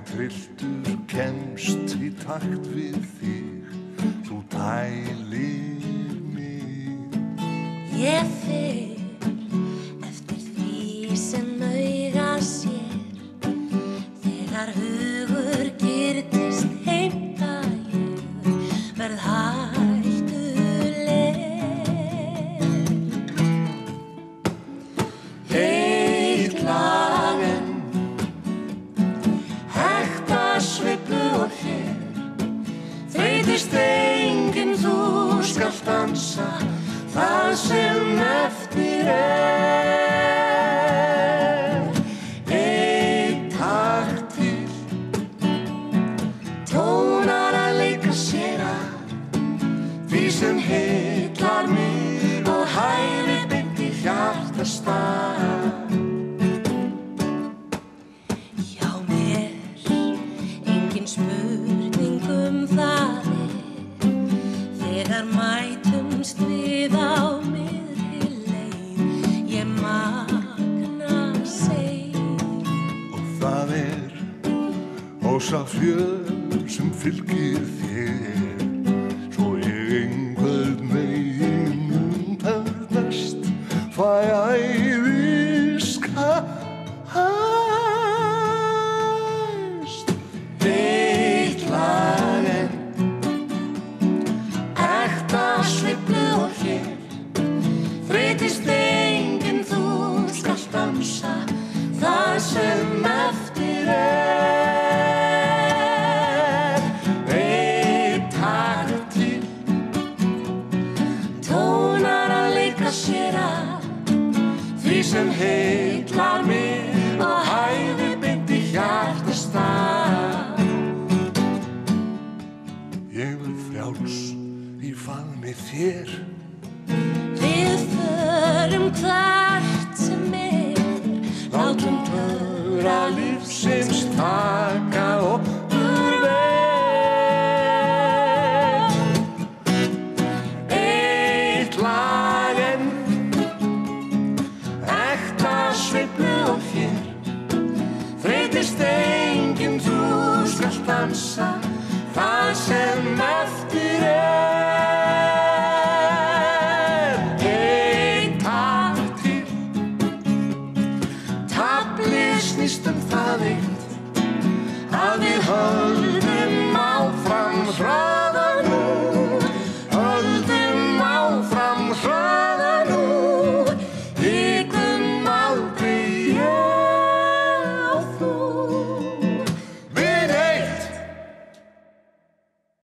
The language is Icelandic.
trilltur kemst í takt við þig, þú tælir mig. Ég fer eftir því sem auga sér, þegar hugur girnist heimta ég verð hættuleg. Heitt lag en ekta sveiflu og hér, þreytist enginn, þú skalt dansa það sem eftir Einn takt til, tónar að leika sér að því sem heillar mig og hæfi beint í hjartastað. Já, mér engin spurning það þegar mætumst við á miðri leið, ég magna seig. Og það ósa fjör sem fylgir þér, svo ég einhvern veginn ferðast, fæ æviskast. Eitt lag en ekta sveiflu og hér, þreytist enginn, þú skalt dansa það sem eftir Einn takt til, tónar að leika sér að því sem heillar mig og hæfi beint í hjartastað. Ég verð frjáls í faðmi þér. Við förum hvert sem látum töfra lífsins taka okkur veg. Eitt lag en ekta sveiflu og hér, þreytist enginn, þú skalt dansa það sem eftir Einn takt til, taflið snýst það eitt að við höfum